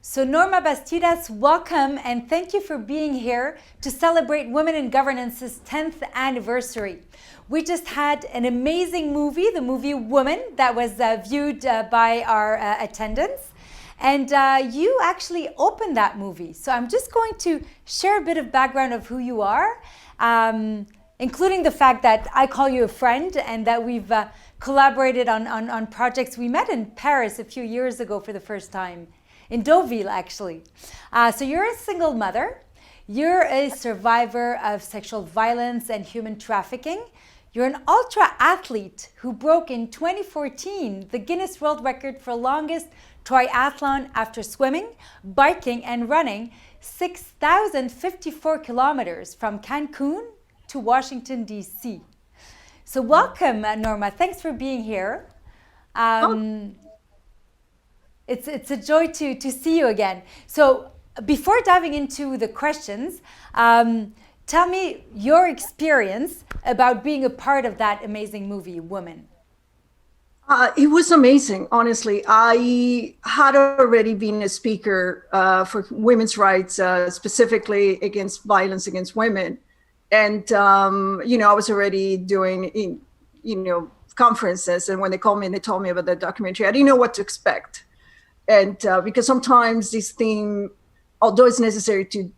So Norma Bastidas, welcome and thank you for being here to celebrate Women in Governance's 10th anniversary. We just had an amazing movie, the movie Woman, that was viewed by our attendants. And you actually opened that movie. So I'm just going to share a bit of background of who you are, including the fact that I call you a friend and that we've collaborated on projects. We met in Paris a few years ago for the first time. In Deauville, actually. So you're a single mother. You're a survivor of sexual violence and human trafficking. You're an ultra athlete who broke in 2014 the Guinness World Record for longest triathlon after swimming, biking, and running 6,054 kilometers from Cancun to Washington, D.C. So welcome, Norma. Thanks for being here. It's a joy to see you again. So before diving into the questions, tell me your experience about being a part of that amazing movie, Woman. It was amazing, honestly. I had already been a speaker for women's rights, specifically against violence against women. And, I was already doing, conferences. And when they called me and they told me about the documentary, I didn't know what to expect. And because sometimes this theme, although it's necessary to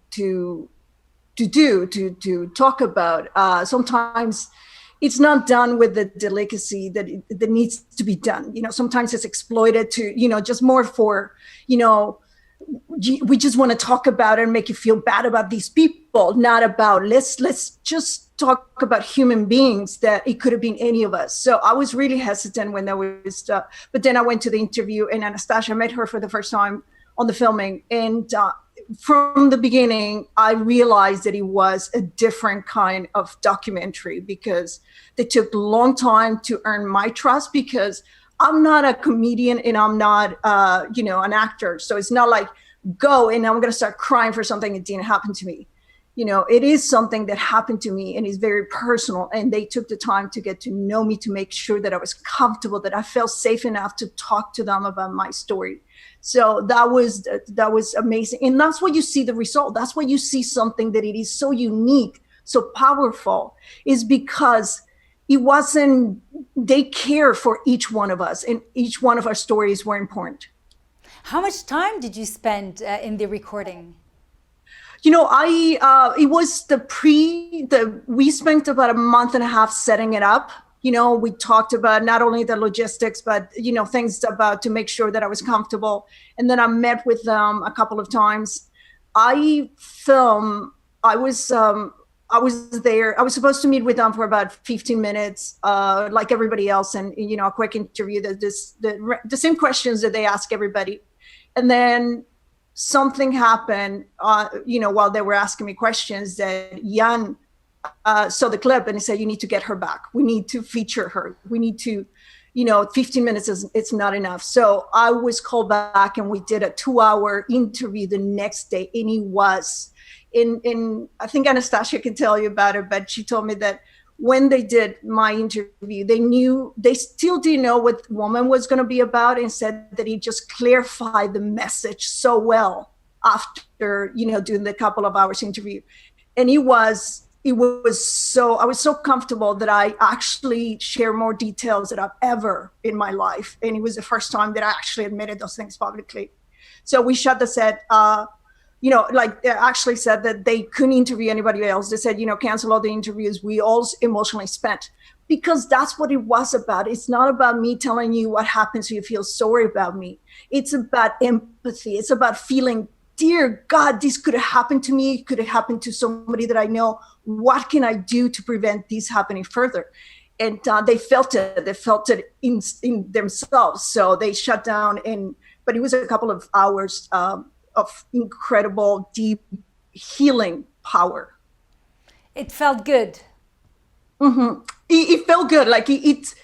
talk about, sometimes it's not done with the delicacy that needs to be done. Sometimes it's exploited to, just more for, we just want to talk about it and make you feel bad about these people, not about let's just talk about human beings that it could have been any of us. So I was really hesitant when that was but then I went to the interview and Anastasia, I met her for the first time on the filming. And from the beginning, I realized that it was a different kind of documentary because they took a long time to earn my trust because I'm not a comedian and I'm not, an actor. So it's not like go and I'm going to start crying for something that didn't happen to me. It is something that happened to me and is very personal. And they took the time to get to know me to make sure that I was comfortable, that I felt safe enough to talk to them about my story. So that was amazing. And that's why you see the result. That's why you see something that it is so unique, so powerful, is because it wasn't, they care for each one of us and each one of our stories were important. How much time did you spend in the recording? It was we spent about a month and a half setting it up. We talked about not only the logistics, but, things about to make sure that I was comfortable. And then I met with them a couple of times. I was there. I was supposed to meet with them for about 15 minutes, like everybody else. And, a quick interview, the same questions that they ask everybody. And then something happened, while they were asking me questions that Jan saw the clip and he said, you need to get her back. We need to feature her. We need to, 15 minutes it's not enough. So I was called back and we did a 2-hour interview the next day. And it was in I think Anastasia can tell you about it, but she told me that when they did my interview, they still didn't know what Woman was going to be about, and said that he just clarified the message so well after, doing the couple of hours interview. And I was so comfortable that I actually share more details than I've ever in my life. And it was the first time that I actually admitted those things publicly. So we shut the set, they actually said that they couldn't interview anybody else. They said, cancel all the interviews. We all emotionally spent, because that's what it was about. It's not about me telling you what happened so you feel sorry about me. It's about empathy. It's about feeling, dear God, this could have happened to me. It could have happened to somebody that I know. What can I do to prevent this happening further? And they felt it. They felt it in themselves. So they shut down. But it was a couple of hours of incredible, deep healing power. It felt good. Mm-hmm. It felt good. Like it's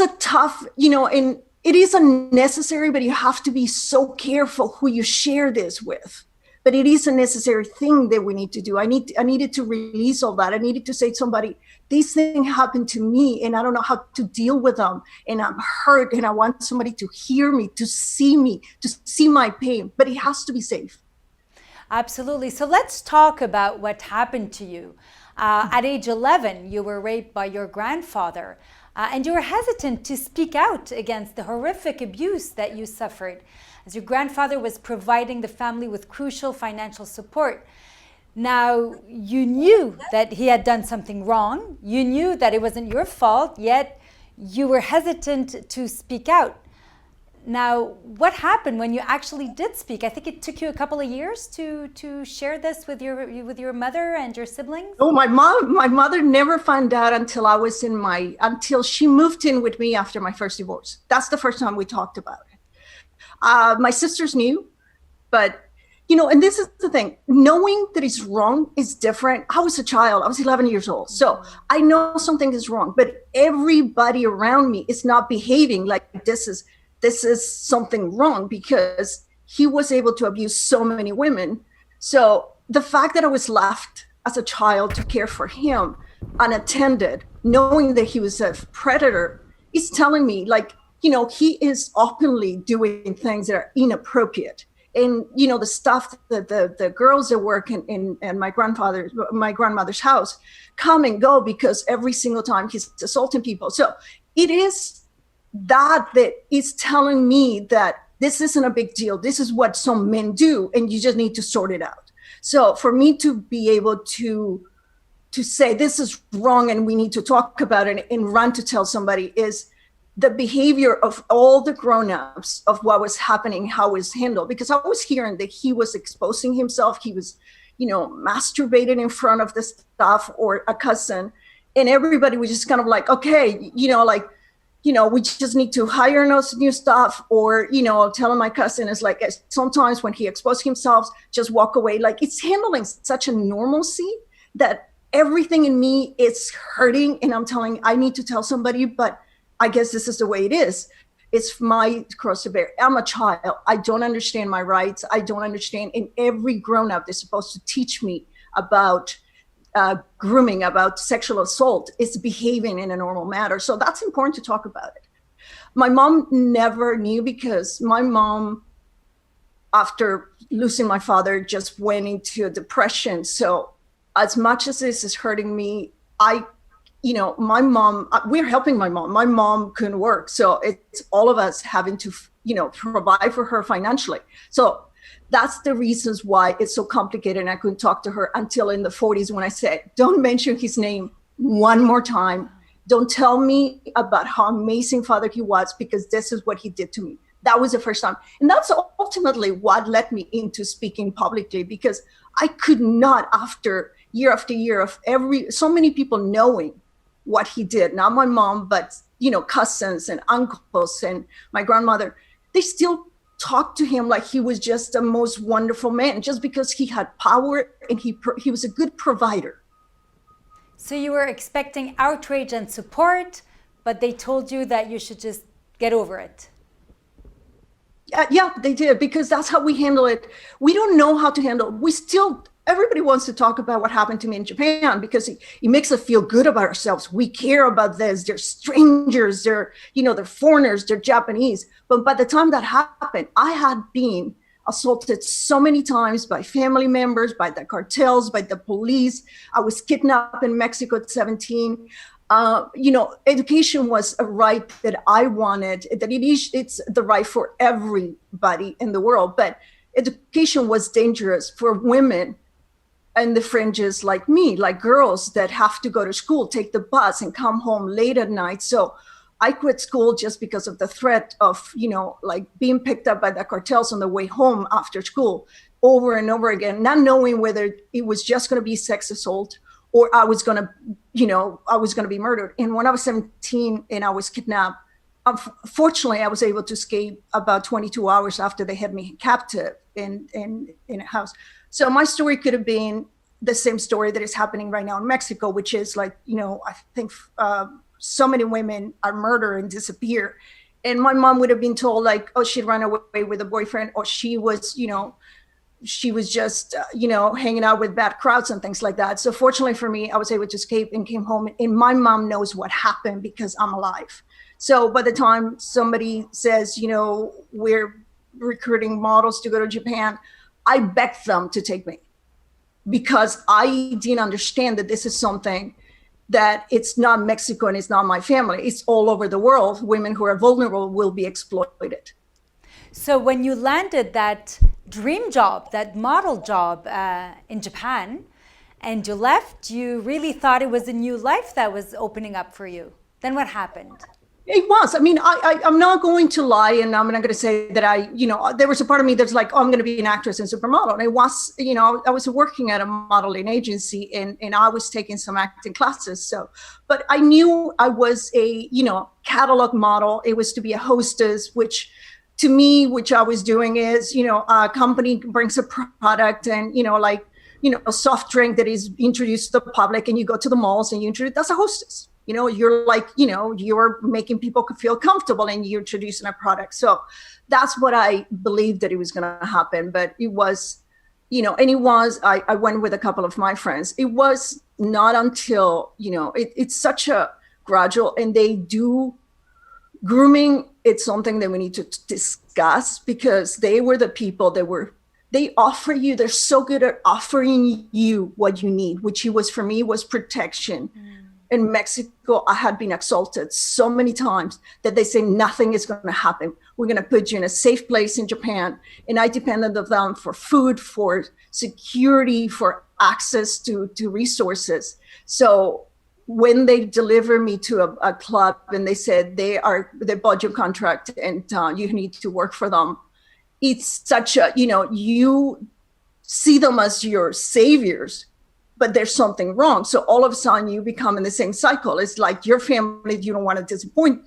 a tough, and it is unnecessary, but you have to be so careful who you share this with, but it is a necessary thing that we need to do. I needed to release all that. I needed to say to somebody, these things happened to me and I don't know how to deal with them. And I'm hurt and I want somebody to hear me, to see my pain, but it has to be safe. Absolutely. So let's talk about what happened to you. At age 11, you were raped by your grandfather, and you were hesitant to speak out against the horrific abuse that you suffered, as your grandfather was providing the family with crucial financial support. Now, you knew that he had done something wrong. You knew that it wasn't your fault, yet you were hesitant to speak out. Now, what happened when you actually did speak? I think it took you a couple of years to share this with your mother and your siblings. Oh, my mother never found out until until she moved in with me after my first divorce. That's the first time we talked about it. My sisters knew, but and this is the thing, knowing that it's wrong is different. I was a child. I was 11 years old. So I know something is wrong, but everybody around me is not behaving like this is something wrong, because he was able to abuse so many women. So the fact that I was left as a child to care for him unattended, knowing that he was a predator, is telling me he is openly doing things that are inappropriate. And, the stuff that the girls that work in my grandmother's house come and go because every single time he's assaulting people. So it is that is telling me that this isn't a big deal. This is what some men do, and you just need to sort it out. So for me to be able to say this is wrong and we need to talk about it and run to tell somebody is the behavior of all the grown-ups of what was happening, how it was handled. Because I was hearing that he was exposing himself. He was, masturbating in front of the staff or a cousin, and everybody was just kind of like, okay, we just need to hire new staff, or, telling my cousin is like, sometimes when he exposed himself, just walk away. Like, it's handling such a normalcy that everything in me is hurting. And I need to tell somebody, but I guess this is the way it is. It's my cross to bear. I'm a child. I don't understand my rights. I don't understand. And every grown-up is supposed to teach me about grooming, about sexual assault, is behaving in a normal manner. So that's important to talk about it. My mom never knew, because my mom, after losing my father, just went into a depression. So as much as this is hurting me, my mom, we're helping my mom. My mom couldn't work. So it's all of us having to, provide for her financially. So that's the reasons why it's so complicated. And I couldn't talk to her until in the 40s, when I said, don't mention his name one more time. Don't tell me about how amazing father he was, because this is what he did to me. That was the first time. And that's ultimately what led me into speaking publicly, because I could not, after year of so many people knowing what he did, not my mom, but, cousins and uncles and my grandmother, they still talked to him like he was just the most wonderful man, just because he had power and he was a good provider. So you were expecting outrage and support, but they told you that you should just get over it. Yeah, they did, because that's how we handle it. We don't know how to handle. Everybody wants to talk about what happened to me in Japan, because it makes us feel good about ourselves. We care about this. They're strangers. They're foreigners. They're Japanese. But by the time that happened, I had been assaulted so many times by family members, by the cartels, by the police. I was kidnapped in Mexico at 17. Education was a right that I wanted, it's the right for everybody in the world. But education was dangerous for women and the fringes like me, like girls that have to go to school, take the bus and come home late at night. So I quit school just because of the threat of, being picked up by the cartels on the way home after school over and over again, not knowing whether it was just going to be sex assault or I was going to be murdered. And when I was 17 and I was kidnapped, fortunately, I was able to escape about 22 hours after they had me captive in a house. So my story could have been the same story that is happening right now in Mexico, which is I think so many women are murdered and disappear. And my mom would have been told she'd run away with a boyfriend, or she was, she was just, hanging out with bad crowds and things like that. So fortunately for me, I was able to escape and came home. And my mom knows what happened because I'm alive. So by the time somebody says, we're recruiting models to go to Japan, I begged them to take me because I didn't understand that this is something that it's not Mexico and it's not my family. It's all over the world. Women who are vulnerable will be exploited. So when you landed that dream job, that model job in Japan, and you left, you really thought it was a new life that was opening up for you. Then what happened? It was. I mean, I'm not going to lie, and I'm not going to say that there was a part of me that's like, oh, I'm going to be an actress and supermodel. And it was, I was working at a modeling agency and I was taking some acting classes. So, but I knew I was a, catalog model. It was to be a hostess, which to me, which I was doing is, a company brings a product and, a soft drink that is introduced to the public and you go to the malls and you introduce, that's a hostess. You're like, you're making people feel comfortable and you're introducing a product. So that's what I believed that it was going to happen. But it was, I went with a couple of my friends. It was not until, it's such a gradual, and they do grooming. It's something that we need to discuss because they were the people they offer you, they're so good at offering you what you need, which for me was protection. In Mexico, I had been assaulted so many times that they say nothing is going to happen. We're going to put you in a safe place in Japan. And I depended on them for food, for security, for access to resources. So when they delivered me to a club and they said they bought your contract and you need to work for them, it's such a, you see them as your saviors, but there's something wrong. So all of a sudden you become in the same cycle. It's like your family, you don't want to disappoint.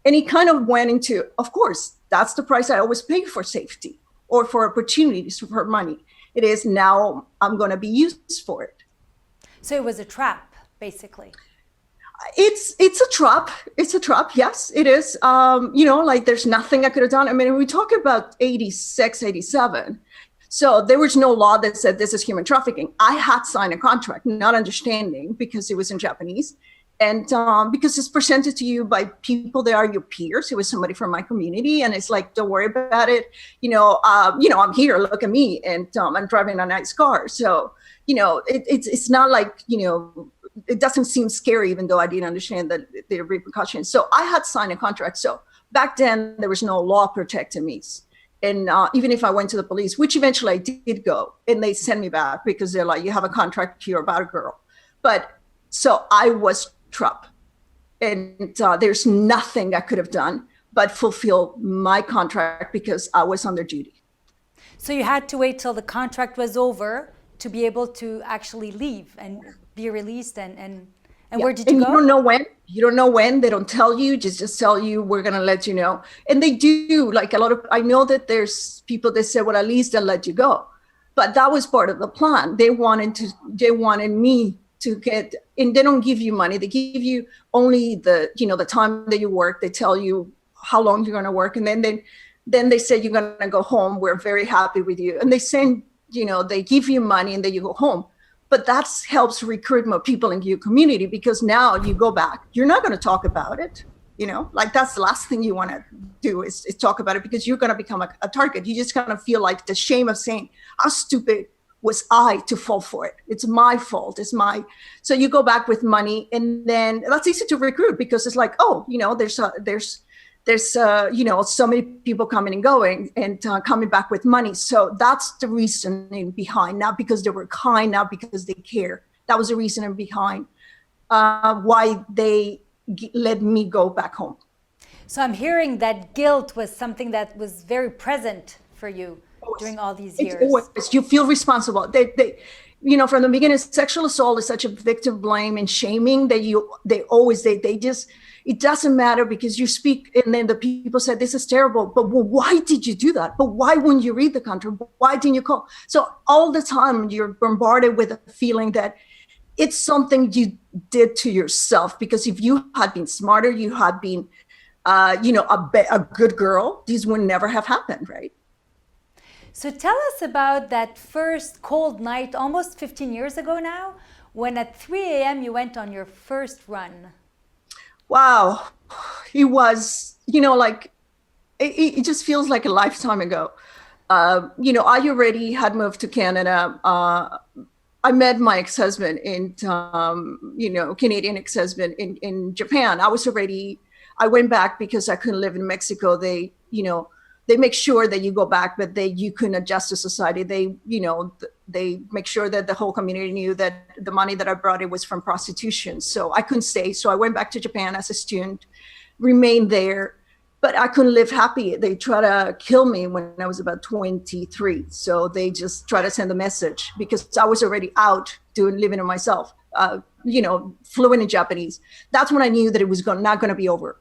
And he kind of went into, of course, that's the price I always pay for safety or for opportunities, for money. It is now I'm going to be used for it. So it was a trap, basically. It's a trap. It's a trap. Yes, it is. There's nothing I could have done. I mean, we talk about 86, 87. So there was no law that said this is human trafficking. I had signed a contract, not understanding because it was in Japanese. And because it's presented to you by people that are your peers. It was somebody from my community. And it's like, don't worry about it. I'm here, look at me. And I'm driving a nice car. So, it's not like, it doesn't seem scary, even though I didn't understand the repercussions. So I had signed a contract. So back then there was no law protecting me. And even if I went to the police, which eventually I did go, and they sent me back because they're like, you have a contract here about a girl. But so I was trapped. And there's nothing I could have done but fulfill my contract because I was under duty. So you had to wait till the contract was over to be able to actually leave and be released and where did you go? You don't know when. You don't know when. They don't tell you. Just tell you, we're going to let you know. And they do. Like I know that there's people that say, well, at least they'll let you go. But that was part of the plan. They wanted me to get, and they don't give you money. They give you only the time that you work. They tell you how long you're going to work. And then they say, you're going to go home. We're very happy with you. And they send, they give you money and then you go home. But that helps recruit more people into your community because now you go back. You're not going to talk about it. That's the last thing you want to do is talk about it because you're going to become a target. You just kind of feel like the shame of saying, how stupid was I to fall for it? It's my fault. So you go back with money and then that's easy to recruit because it's like, oh, there's so many people coming and going and coming back with money. So that's the reasoning behind, not because they were kind, not because they care. That was the reasoning behind why they let me go back home. So I'm hearing that guilt was something that was very present for you during all these years. You feel responsible. They from the beginning, sexual assault is such a victim blame and shaming that they just, it doesn't matter because you speak and then the people said, this is terrible, but why did you do that? But why wouldn't you read the contract? Why didn't you call? So all the time you're bombarded with a feeling that it's something you did to yourself, because if you had been smarter, you had been, a good girl, these would never have happened, right? So tell us about that first cold night, almost 15 years ago now, when at 3 a.m. you went on your first run. Wow. It was, like, it just feels like a lifetime ago. I already had moved to Canada. I met my ex-husband Canadian ex-husband in Japan. I went back because I couldn't live in Mexico. They make sure that you go back, but you couldn't adjust to society. They make sure that the whole community knew that the money that I brought in was from prostitution. So I couldn't stay. So I went back to Japan as a student, remained there, but I couldn't live happy. They tried to kill me when I was about 23. So they just tried to send a message because I was already out living on myself, fluent in Japanese. That's when I knew that it was not going to be over.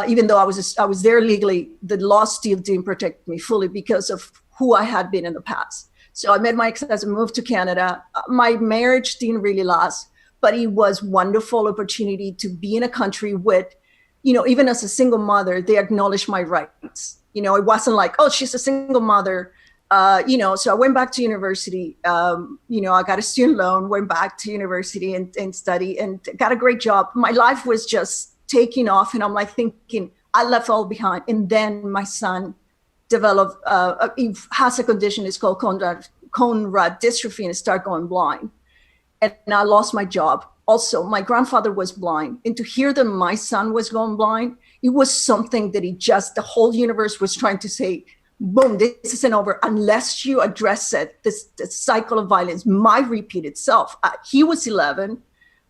Even though I was there legally, the law still didn't protect me fully because of who I had been in the past. So I met my ex-husband, moved to Canada. My marriage didn't really last, but it was a wonderful opportunity to be in a country with, even as a single mother, they acknowledged my rights. It wasn't like, oh, she's a single mother. So I went back to university. I got a student loan, went back to university and studied and got a great job. My life was just taking off, and I'm like thinking I left all behind. And then my son developed he has a condition, it's called Conrad dystrophy, and started going blind, and I lost my job. Also, my grandfather was blind, and to hear that my son was going blind, it was something that the whole universe was trying to say, boom, this isn't over unless you address it. This cycle of violence might repeat itself. He was 11.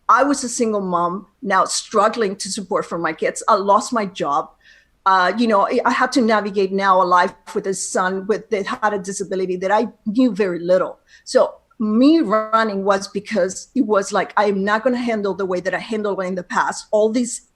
I was a single mom, now struggling to support for my kids. I lost my job. I had to navigate now a life with a son that had a disability that I knew very little. So me running was because it was like, I am not going to handle the way that I handled in the past. All these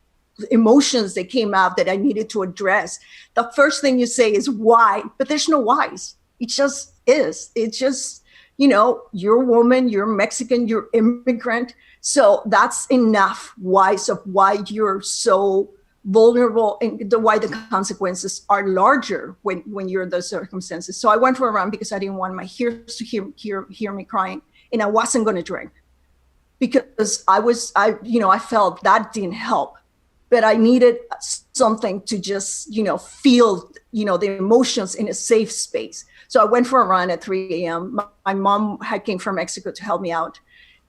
emotions that came out that I needed to address. The first thing you say is why, but there's no whys. It just is. It's just, you're a woman, you're Mexican, you're immigrant. So that's enough whys of why you're so vulnerable and why the consequences are larger when you're in those circumstances. So I went for a run because I didn't want my ears to hear me crying, and I wasn't going to drink because I felt that didn't help, but I needed something to just, feel, the emotions in a safe space. So I went for a run at 3 a.m. My mom came from Mexico to help me out.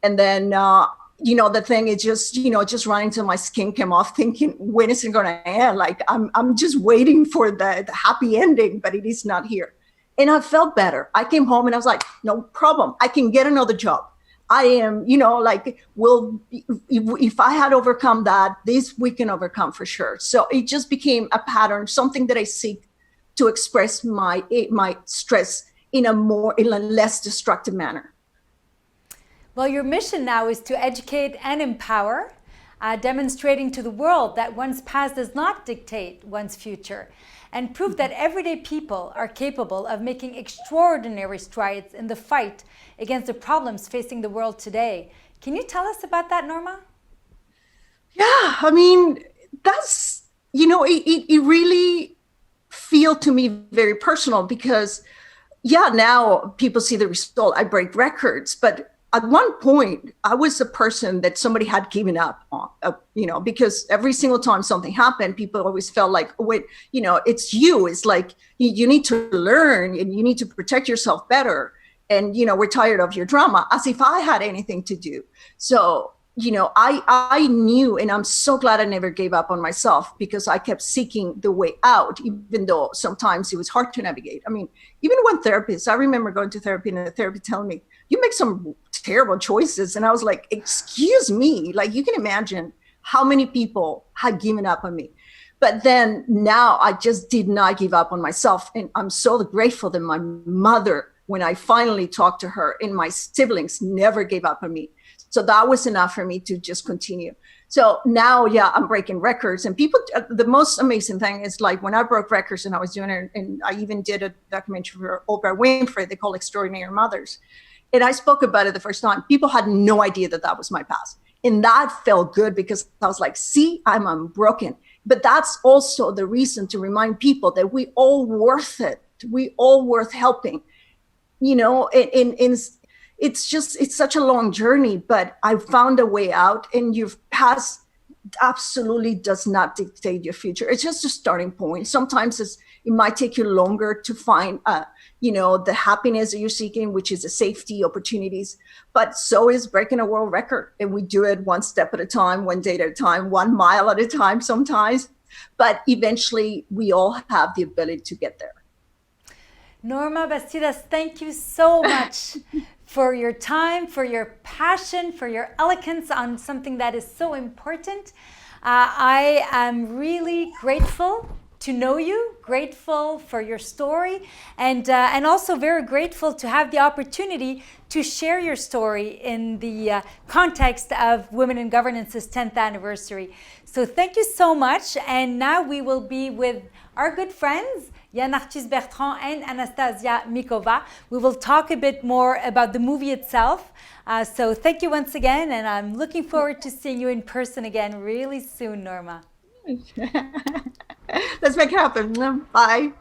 And then, the thing is just running till my skin came off, thinking, when is it going to end? Like, I'm just waiting for the happy ending, but it is not here. And I felt better. I came home and I was like, no problem. I can get another job. I am, if I had overcome that, this we can overcome for sure. So it just became a pattern, something that I seek to express my stress in a less destructive manner. Well, your mission now is to educate and empower, demonstrating to the world that one's past does not dictate one's future, and prove that everyday people are capable of making extraordinary strides in the fight against the problems facing the world today. Can you tell us about that, Norma? Yeah, I mean, that's, it really feel to me very personal because, now people see the result. I break records, but at one point, I was a person that somebody had given up on, because every single time something happened, people always felt like, wait, it's you. It's like, you need to learn and you need to protect yourself better. And, we're tired of your drama, as if I had anything to do. So, I knew, and I'm so glad I never gave up on myself because I kept seeking the way out, even though sometimes it was hard to navigate. I mean, even when therapists, I remember going to therapy and the therapist telling me, you make some terrible choices. And I was like, excuse me, like you can imagine how many people had given up on me. But then now I just did not give up on myself. And I'm so grateful that my mother, when I finally talked to her, and my siblings never gave up on me. So that was enough for me to just continue. So now, I'm breaking records. And people, the most amazing thing is like when I broke records and I was doing it, and I even did a documentary for Oprah Winfrey, they call Extraordinary Mothers. And I spoke about it the first time. People had no idea that was my past. And that felt good because I was like, see, I'm unbroken. But that's also the reason to remind people that we all worth it perfect. We all worth helping, you know, it's such a long journey, but I found a way out, and your past absolutely does not dictate your future. It's just a starting point. Sometimes it might take you longer to find, you know, the happiness that you're seeking, which is the safety opportunities, but so is breaking a world record. And we do it one step at a time, one day at a time, 1 mile at a time sometimes, but eventually we all have the ability to get there. Norma Bastidas, thank you so much for your time, for your passion, for your eloquence on something that is so important. I am really grateful to know you, grateful for your story, and also very grateful to have the opportunity to share your story in the context of Women in Governance's 10th anniversary. So thank you so much. And now we will be with our good friends, Yann Arthus-Bertrand and Anastasia Mikova. We will talk a bit more about the movie itself. So thank you once again, and I'm looking forward to seeing you in person again really soon, Norma. Let's make it happen. Bye.